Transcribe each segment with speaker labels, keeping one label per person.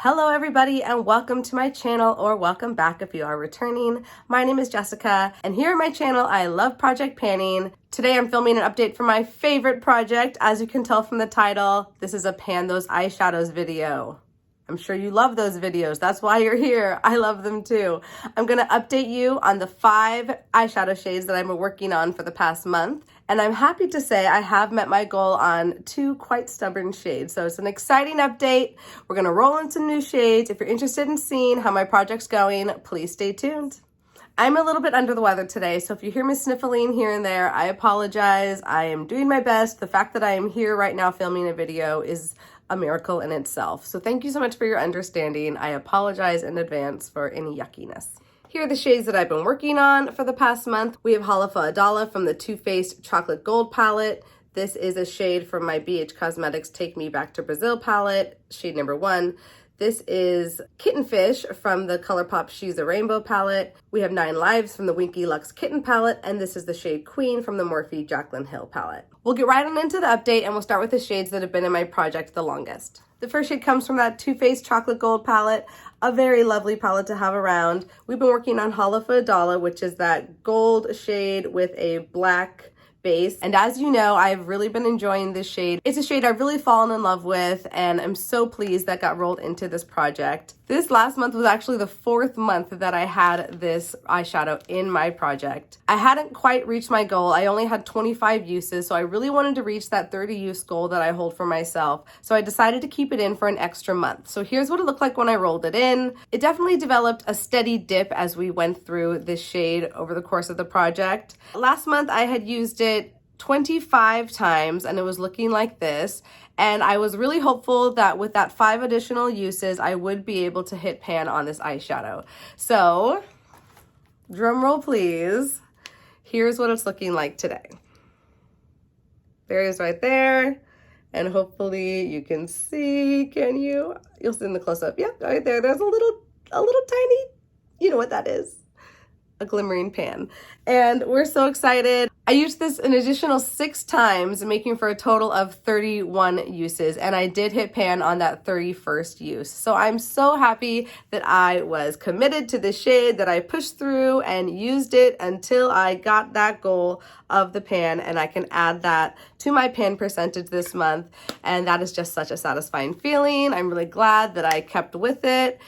Speaker 1: Hello everybody and welcome to my channel, or welcome back if you are returning. My name is Jessica and here on my channel I love project panning. Today I'm filming an update for my favorite project. As you can tell from the title, this is a pan those eyeshadows video. I'm sure you love those videos. That's why you're here. I love them too. I'm gonna update you on the 5 eyeshadow shades that I've been working on for the past month. And I'm happy to say I have met my goal on 2 quite stubborn shades. So it's an exciting update. We're gonna roll in some new shades. If you're interested in seeing how my project's going, please stay tuned. I'm a little bit under the weather today, so if you hear me sniffling here and there, I apologize. I am doing my best. The fact that I am here right now filming a video is a miracle in itself. So thank you so much for your understanding. I apologize in advance for any yuckiness. Here are the shades that I've been working on for the past month. We have Halafa Adala from the Too Faced Chocolate Gold palette. This is a shade from my BH Cosmetics Take Me Back to Brazil palette, shade number 1. This is Kittenfish from the ColourPop She's a Rainbow palette. We have 9 Lives from the Winky Luxe Kitten palette, and this is the shade Queen from the Morphe Jaclyn Hill palette. We'll get right on into the update, and we'll start with the shades that have been in my project the longest. The first shade comes from that Too Faced Chocolate Gold palette, a very lovely palette to have around. We've been working on Halafa Adala, which is that gold shade with a black base. And as you know, I've really been enjoying this shade. It's a shade I've really fallen in love with, and I'm so pleased that got rolled into this project. This last month was actually the 4th month that I had this eyeshadow in my project. I hadn't quite reached my goal. I only had 25 uses, so I really wanted to reach that 30 use goal that I hold for myself. So I decided to keep it in for an extra month. So here's what it looked like when I rolled it in. It definitely developed a steady dip as we went through this shade over the course of the project. Last month I had used it 25 times and it was looking like this, and I was really hopeful that with that 5 additional uses I would be able to hit pan on this eyeshadow. So drum roll please, here's what it's looking like today. There it is right there, and hopefully you can see. You'll see in the close-up. Yep, right there. There's a little tiny, you know what that is, a glimmering pan. And we're so excited. I used this an additional 6 times, making for a total of 31 uses, and I did hit pan on that 31st use. So I'm so happy that I was committed to this shade, that I pushed through and used it until I got that goal of the pan, and I can add that to my pan percentage this month, and that is just such a satisfying feeling. I'm really glad that I kept with it.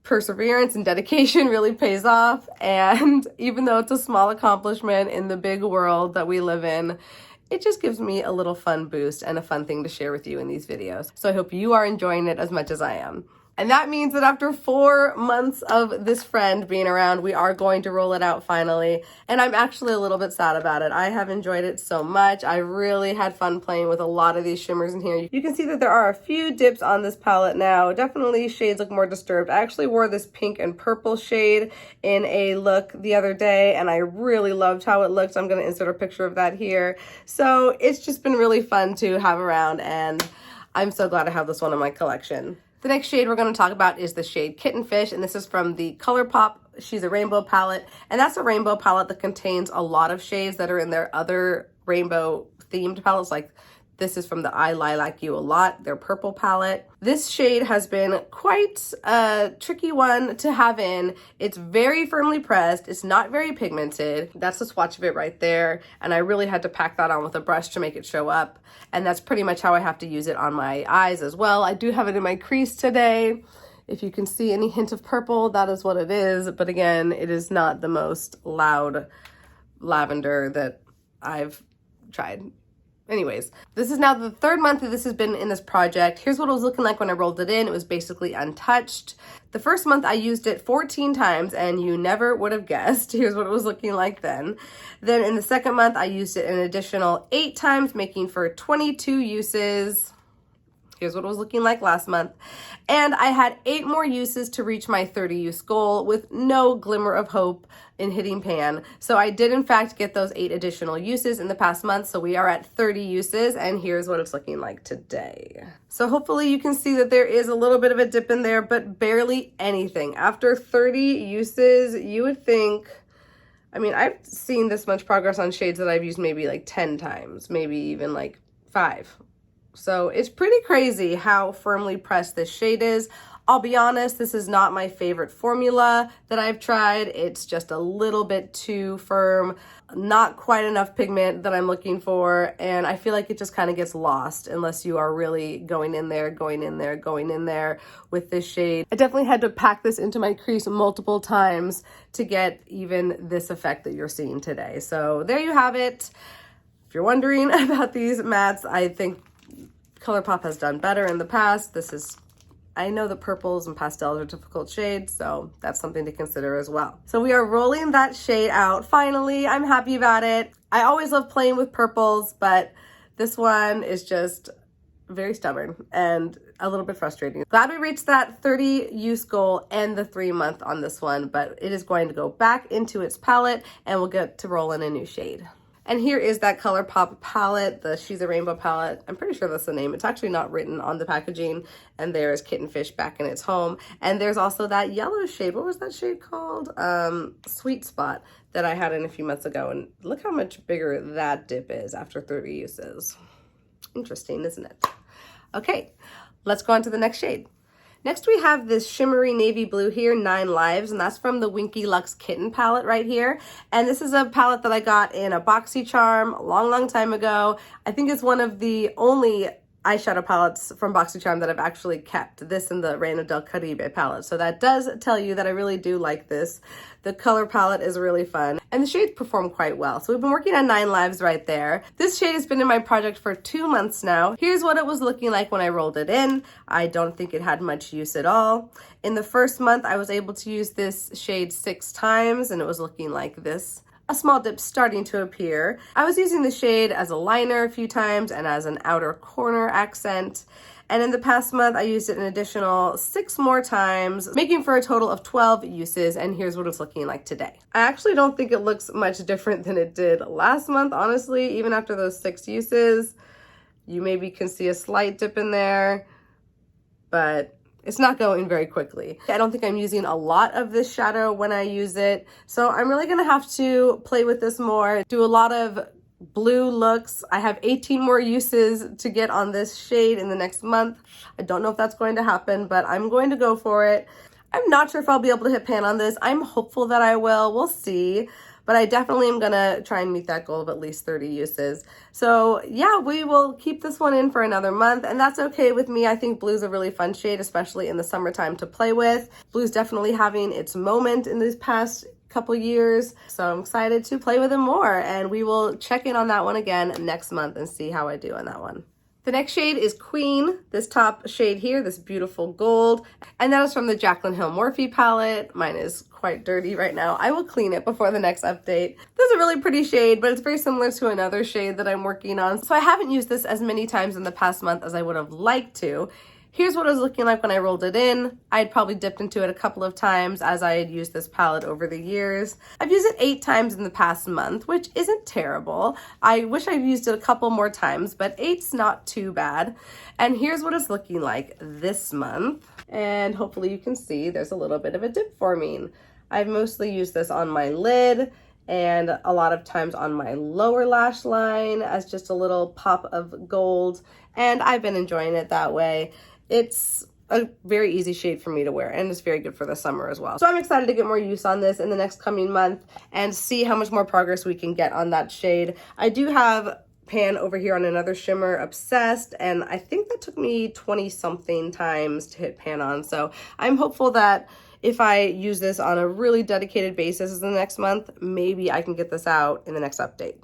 Speaker 1: Perseverance and dedication really pays off, and even though it's a small accomplishment in the big world that we live in, it just gives me a little fun boost and a fun thing to share with you in these videos. So I hope you are enjoying it as much as I am. And that means that after 4 months of this friend being around, we are going to roll it out finally. And I'm actually a little bit sad about it. I have enjoyed it so much. I really had fun playing with a lot of these shimmers in here. You can see that there are a few dips on this palette now. Definitely shades look more disturbed. I actually wore this pink and purple shade in a look the other day, and I really loved how it looked. I'm going to insert a picture of that here. So it's just been really fun to have around, and I'm so glad to have this one in my collection. The next shade we're going to talk about is the shade Kittenfish, and this is from the ColourPop She's a Rainbow palette, and that's a rainbow palette that contains a lot of shades that are in their other rainbow themed palettes. Like this is from the I Lilac You a Lot, their purple palette. This shade has been quite a tricky one to have in. It's very firmly pressed. It's not very pigmented. That's the swatch of it right there. And I really had to pack that on with a brush to make it show up. And that's pretty much how I have to use it on my eyes as well. I do have it in my crease today. If you can see any hint of purple, that is what it is. But again, it is not the most loud lavender that I've tried. Anyways, this is now the 3rd month that this has been in this project. Here's what it was looking like when I rolled it in. It was basically untouched. The first month I used it 14 times, and you never would have guessed. Here's what it was looking like then. Then in the 2nd month, I used it an additional 8 times, making for 22 uses. Here's what it was looking like last month. And I had 8 more uses to reach my 30 use goal with no glimmer of hope in hitting pan. So I did in fact get those 8 additional uses in the past month. So we are at 30 uses, and here's what it's looking like today. So hopefully you can see that there is a little bit of a dip in there, but barely anything. After 30 uses, you would think, I mean, I've seen this much progress on shades that I've used maybe like 10 times, maybe even like 5. So it's pretty crazy how firmly pressed this shade is. I'll be honest, this is not my favorite formula that I've tried. It's just a little bit too firm, not quite enough pigment that I'm looking for, and I feel like it just kind of gets lost unless you are really going in there with this shade. I definitely had to pack this into my crease multiple times to get even this effect that you're seeing today. So there you have it. If you're wondering about these mattes, I think ColourPop has done better in the past. I know the purples and pastels are difficult shades, so that's something to consider as well. So we are rolling that shade out. Finally, I'm happy about it. I always love playing with purples, but this one is just very stubborn and a little bit frustrating. Glad we reached that 30 use goal and the 3-month on this one, but it is going to go back into its palette and we'll get to roll in a new shade. And here is that ColourPop palette, the She's a Rainbow palette. I'm pretty sure that's the name. It's actually not written on the packaging. And there's Kittenfish back in its home. And there's also that yellow shade. What was that shade called? Sweet Spot that I had in a few months ago. And look how much bigger that dip is after 30 uses. Interesting, isn't it? Okay, let's go on to the next shade. Next we have this shimmery navy blue here, 9 Lives, and that's from the Winky Luxe Kitten palette right here. And this is a palette that I got in a BoxyCharm a long time ago. I think it's one of the only eyeshadow palettes from BoxyCharm that I've actually kept, this and the Reina del Caribe palette. So that does tell you that I really do like this. The color palette is really fun and the shades perform quite well. So we've been working on 9 Lives right there. This shade has been in my project for 2 months now. Here's what it was looking like when I rolled it in. I don't think it had much use at all. In the first month, I was able to use this shade 6 times and it was looking like this. A small dip starting to appear. I was using the shade as a liner a few times and as an outer corner accent. And in the past month, I used it an additional 6 more times, making for a total of 12 uses. And here's what it's looking like today. I actually don't think it looks much different than it did last month, honestly. Even after those 6 uses, you maybe can see a slight dip in there, but it's not going very quickly. I don't think I'm using a lot of this shadow when I use it. So I'm really gonna have to play with this more, do a lot of blue looks. I have 18 more uses to get on this shade in the next month. I don't know if that's going to happen, but I'm going to go for it. I'm not sure if I'll be able to hit pan on this. I'm hopeful that I will. We'll see. But I definitely am gonna try and meet that goal of at least 30 uses. So yeah, we will keep this one in for another month, and that's okay with me. I think blue's a really fun shade, especially in the summertime to play with. Blue's definitely having its moment in these past couple years, so I'm excited to play with it more, and we will check in on that one again next month and see how I do on that one. The next shade is Queen, this top shade here, this beautiful gold, and that is from the Jaclyn Hill Morphe palette. Mine is quite dirty right now. I will clean it before the next update. This is a really pretty shade, but it's very similar to another shade that I'm working on. So I haven't used this as many times in the past month as I would have liked to. Here's what it was looking like when I rolled it in. I had probably dipped into it a couple of times as I had used this palette over the years. I've used it 8 times in the past month, which isn't terrible. I wish I'd used it a couple more times, but 8's not too bad. And here's what it's looking like this month. And hopefully you can see there's a little bit of a dip forming. I've mostly used this on my lid and a lot of times on my lower lash line as just a little pop of gold. And I've been enjoying it that way. It's a very easy shade for me to wear, and it's very good for the summer as well. So I'm excited to get more use on this in the next coming month and see how much more progress we can get on that shade. I do have pan over here on another shimmer, Obsessed, and I think that took me 20 something times to hit pan on. So I'm hopeful that if I use this on a really dedicated basis in the next month, maybe I can get this out in the next update.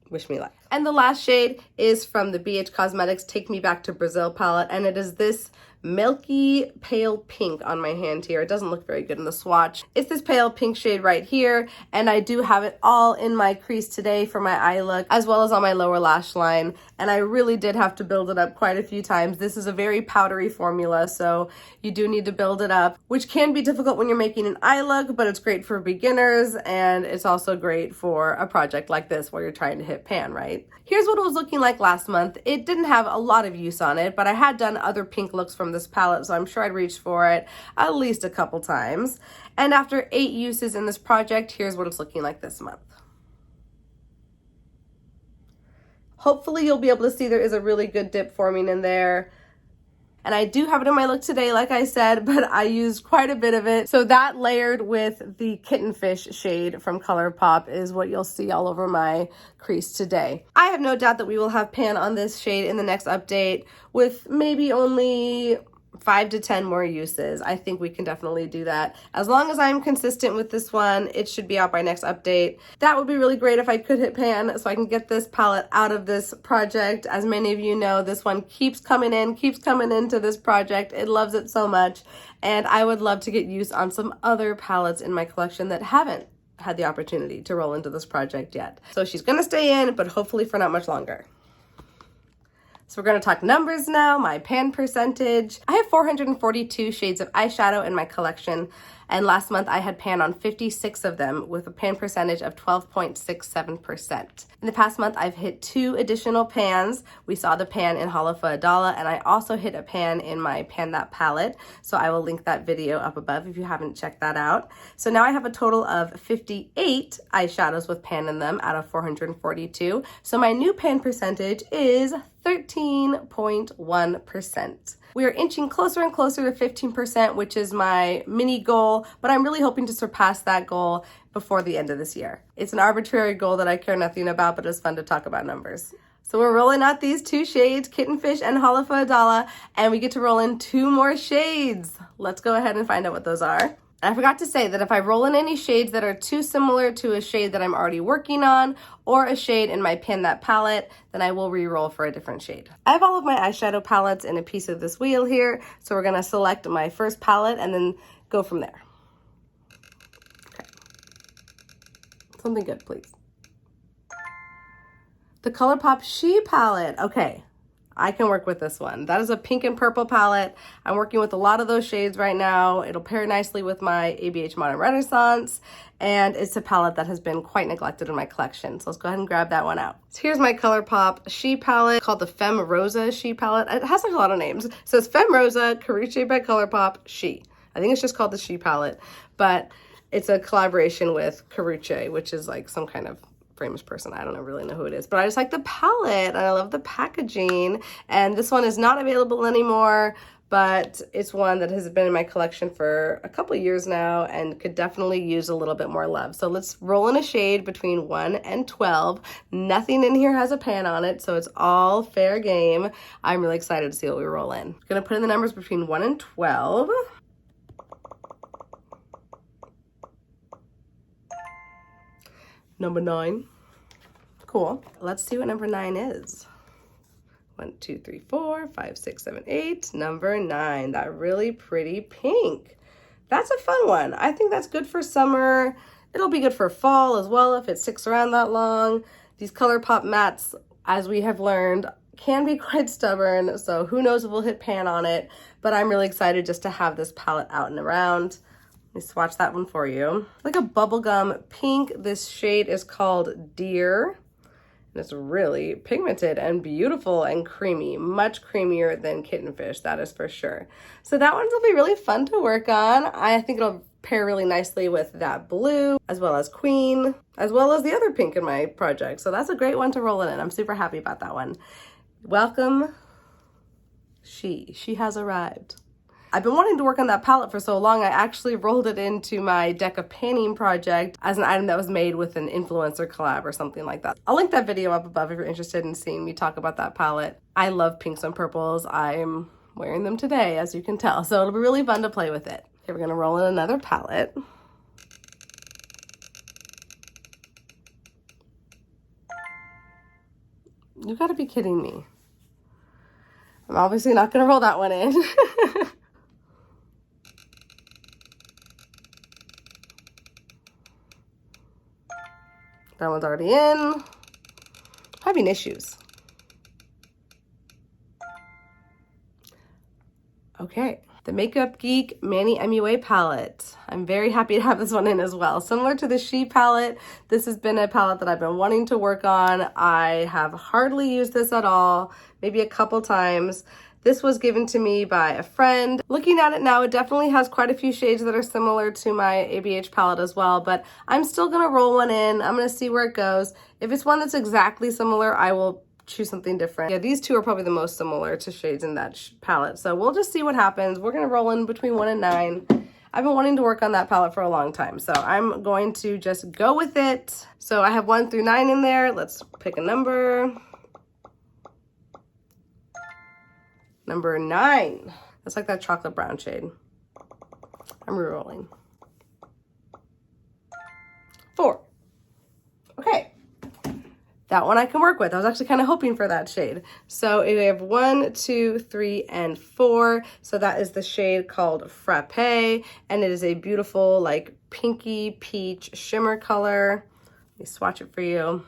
Speaker 1: Wish me luck. And the last shade is from the BH Cosmetics Take Me Back to Brazil palette, and it is this milky pale pink on my hand here. It doesn't look very good in the swatch. It's this pale pink shade right here, and I do have it all in my crease today for my eye look, as well as on my lower lash line, and I really did have to build it up quite a few times. This is a very powdery formula, so you do need to build it up, which can be difficult when you're making an eye look, but it's great for beginners, and it's also great for a project like this where you're trying to hit pan, right? Here's what it was looking like last month. It didn't have a lot of use on it, but I had done other pink looks from this palette, so I'm sure I'd reached for it at least a couple times. And after 8 uses in this project, here's what it's looking like this month. Hopefully you'll be able to see there is a really good dip forming in there. And I do have it in my look today, like I said, but I used quite a bit of it. So that layered with the Kittenfish shade from ColourPop is what you'll see all over my crease today. I have no doubt that we will have pan on this shade in the next update with maybe only 5 to 10 more uses. I think we can definitely do that. As long as I'm consistent with this one, it should be out by next update. That would be really great if I could hit pan so I can get this palette out of this project. As many of you know, this one keeps coming into this project. It loves it so much. And I would love to get use on some other palettes in my collection that haven't had the opportunity to roll into this project yet. So she's gonna stay in, but hopefully for not much longer. So we're going to talk numbers now, my pan percentage. I have 442 shades of eyeshadow in my collection, and last month I had pan on 56 of them with a pan percentage of 12.67%. In the past month, I've hit 2 additional pans. We saw the pan in Holla for a Dollar, and I also hit a pan in my Pan That palette, so I will link that video up above if you haven't checked that out. So now I have a total of 58 eyeshadows with pan in them out of 442. So my new pan percentage is 13.1%. We are inching closer and closer to 15%, which is my mini goal, but I'm really hoping to surpass that goal before the end of this year. It's an arbitrary goal that I care nothing about, but it's fun to talk about numbers. So we're rolling out these 2 shades, Kittenfish and Holla for a Dollar, and we get to roll in 2 more shades. Let's go ahead and find out what those are. And I forgot to say that if I roll in any shades that are too similar to a shade that I'm already working on or a shade in my Pan That palette, then I will re-roll for a different shade. I have all of my eyeshadow palettes in a piece of this wheel here, so we're gonna select my first palette and then go from there. Okay. Something good, please. The ColourPop She palette. Okay. I can work with this one. That is a pink and purple palette. I'm working with a lot of those shades right now. It'll pair nicely with my ABH Modern Renaissance, and it's a palette that has been quite neglected in my collection. So let's go ahead and grab that one out. So here's my ColourPop She palette called the Femme Rosa She palette. It has like a lot of names. So it's Femme Rosa, Carucci by ColourPop, She. I think it's just called the She palette, but it's a collaboration with Carucci, which is like some kind of famous person. I don't really know who it is, but I just like the palette and I love the packaging. And this one is not available anymore, but it's one that has been in my collection for a couple years now and could definitely use a little bit more love. So let's roll in a shade between 1 and 12. Nothing in here has a pan on it, so it's all fair game. I'm really excited to see what we roll in. I'm gonna put in the numbers between 1 and 12. Number 9. Cool. Let's see what number 9 is. 1, 2, 3, 4, 5, 6, 7, 8. Number 9. That really pretty pink. That's a fun one. I think that's good for summer. It'll be good for fall as well if it sticks around that long. These ColourPop mattes, as we have learned, can be quite stubborn, so who knows if we'll hit pan on it, but I'm really excited just to have this palette out and around. Let me swatch that one for you. Like a bubblegum pink. This shade is called Deer. And it's really pigmented and beautiful and creamy. Much creamier than Kittenfish, that is for sure. So that one will be really fun to work on. I think it'll pair really nicely with that blue, as well as Queen, as well as the other pink in my project. So that's a great one to roll in. I'm super happy about that one. Welcome, She has arrived. I've been wanting to work on that palette for so long, I actually rolled it into my deck of panning project as an item that was made with an influencer collab or something like that. I'll link that video up above if you're interested in seeing me talk about that palette. I love pinks and purples. I'm wearing them today, as you can tell, so it'll be really fun to play with it. Okay, we're gonna roll in another palette. You gotta be kidding me. I'm obviously not gonna roll that one in. That one's already in. I'm having issues. Okay, the Makeup Geek Manny MUA palette. I'm very happy to have this one in as well. Similar to the She palette, this has been a palette that I've been wanting to work on. I have hardly used this at all, maybe a couple times. This was given to me by a friend. Looking at it now, it definitely has quite a few shades that are similar to my ABH palette as well, but I'm still gonna roll one in. I'm gonna see where it goes. If it's one that's exactly similar, I will choose something different. Yeah, these two are probably the most similar to shades in that palette. So we'll just see what happens. We're gonna roll in between 1 and 9. I've been wanting to work on that palette for a long time, so I'm going to just go with it. So I have 1 through 9 in there. Let's pick a number. Number 9. That's like that chocolate brown shade. I'm re-rolling. 4. Okay. That one I can work with. I was actually kind of hoping for that shade. So we have 1, 2, 3, and 4. So that is the shade called Frappe, and it is a beautiful like pinky peach shimmer color. Let me swatch it for you.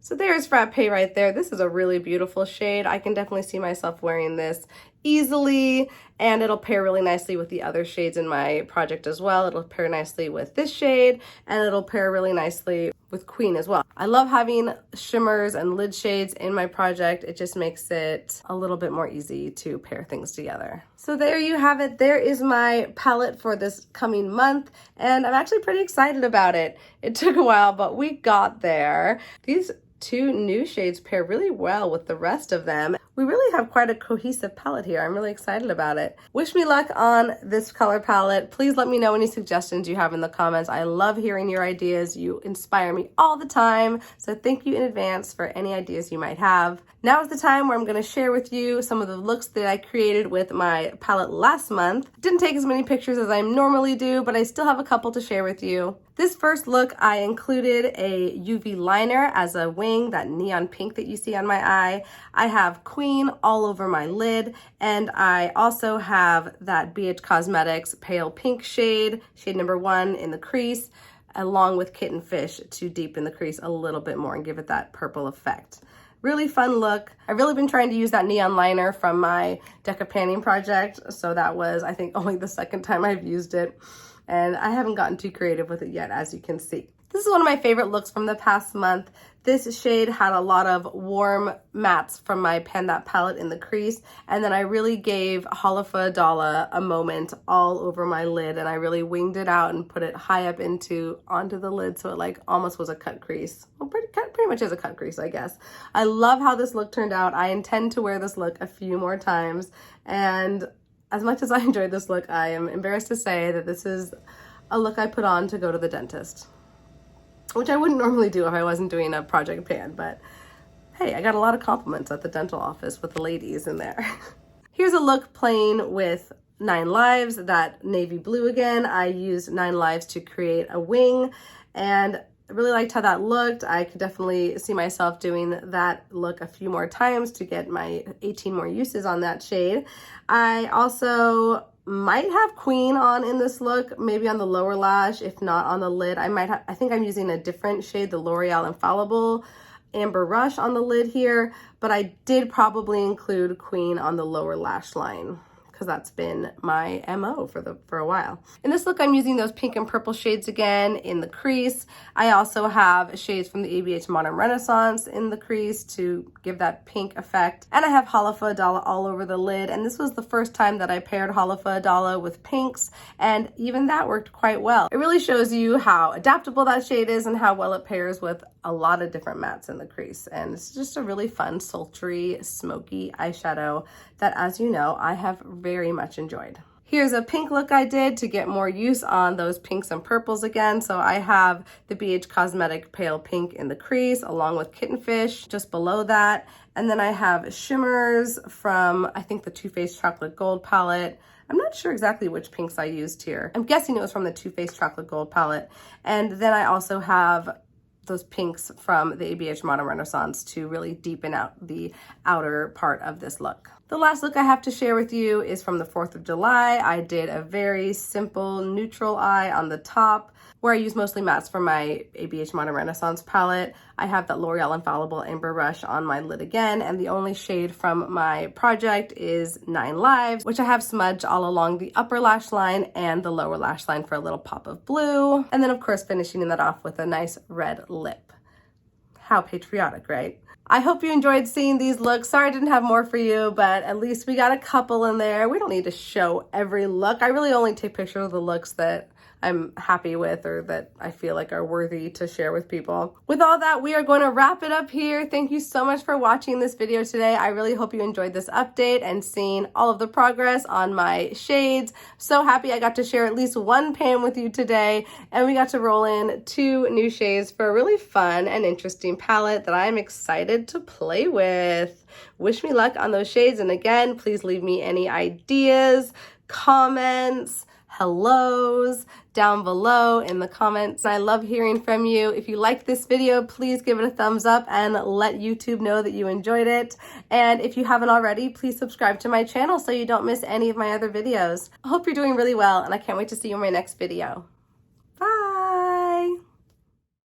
Speaker 1: So there's Frappe right there. This is a really beautiful shade. I can definitely see myself wearing this easily, and it'll pair really nicely with the other shades in my project as well. It'll pair nicely with this shade, and it'll pair really nicely with Queen as well. I love having shimmers and lid shades in my project. It just makes it a little bit more easy to pair things together. So there you have it. There is my palette for this coming month, and I'm actually pretty excited about it. It took a while, but we got there. These 2 new shades pair really well with the rest of them. We really have quite a cohesive palette here. I'm really excited about it. Wish me luck on this color palette. Please let me know any suggestions you have in the comments. I love hearing your ideas. You inspire me all the time. So thank you in advance for any ideas you might have. Now is the time where I'm going to share with you some of the looks that I created with my palette last month. Didn't take as many pictures as I normally do, but I still have a couple to share with you. This first look, I included a UV liner as a wing, that neon pink that you see on my eye. I have Queen all over my lid, and I also have that BH Cosmetics pale pink shade, shade number 1 in the crease, along with Kittenfish to deepen the crease a little bit more and give it that purple effect. Really fun look. I've really been trying to use that neon liner from my Deca Panning project, so that was, I think, only the second time I've used it, and I haven't gotten too creative with it yet, as you can see. This is one of my favorite looks from the past month. This shade had a lot of warm mattes from my Pan That palette in the crease, and then I really gave Halafa Dala a moment all over my lid, and I really winged it out and put it high up onto the lid, so it like almost was a cut crease. Well, pretty much is a cut crease, I guess. I love how this look turned out. I intend to wear this look a few more times, and as much as I enjoyed this look, I am embarrassed to say that this is a look I put on to go to the dentist, which I wouldn't normally do if I wasn't doing a project pan, but hey, I got a lot of compliments at the dental office with the ladies in there. Here's a look playing with 9 Lives, that navy blue again. I used 9 Lives to create a wing, and I really liked how that looked. I could definitely see myself doing that look a few more times to get my 18 more uses on that shade. I also might have Queen on in this look, maybe on the lower lash, if not on the lid. I think I'm using a different shade, the L'Oreal Infallible Amber Rush on the lid here, but I did probably include Queen on the lower lash line, because that's been my MO for a while. In this look, I'm using those pink and purple shades again in the crease. I also have shades from the ABH Modern Renaissance in the crease to give that pink effect. And I have Halafa Adala all over the lid. And this was the first time that I paired Halafa Adala with pinks, and even that worked quite well. It really shows you how adaptable that shade is and how well it pairs with a lot of different mattes in the crease. And it's just a really fun, sultry, smoky eyeshadow that, as you know, I have very much enjoyed. Here's a pink look I did to get more use on those pinks and purples again. So I have the BH Cosmetic Pale Pink in the crease along with Kittenfish just below that. And then I have shimmers from, I think, the Too Faced Chocolate Gold palette. I'm not sure exactly which pinks I used here. I'm guessing it was from the Too Faced Chocolate Gold palette. And then I also have those pinks from the ABH Modern Renaissance to really deepen out the outer part of this look. The last look I have to share with you is from the 4th of July. I did a very simple neutral eye on the top where I use mostly mattes from my ABH Modern Renaissance palette. I have that L'Oreal Infallible Amber Rush on my lid again, and the only shade from my project is 9 Lives, which I have smudged all along the upper lash line and the lower lash line for a little pop of blue. And then of course finishing that off with a nice red lip. How patriotic, right? I hope you enjoyed seeing these looks. Sorry I didn't have more for you, but at least we got a couple in there. We don't need to show every look. I really only take pictures of the looks that I'm happy with or that I feel like are worthy to share with people. With all that, we are going to wrap it up here. Thank you so much for watching this video today. I really hope you enjoyed this update and seeing all of the progress on my shades. So happy I got to share at least one pan with you today, and we got to roll in 2 new shades for a really fun and interesting palette that I'm excited to play with. Wish me luck on those shades, and again, please leave me any ideas, comments, hellos down below in the comments. I love hearing from you. If you liked this video, please give it a thumbs up and let YouTube know that you enjoyed it. And if you haven't already, please subscribe to my channel so you don't miss any of my other videos. I hope you're doing really well, and I can't wait to see you in my next video.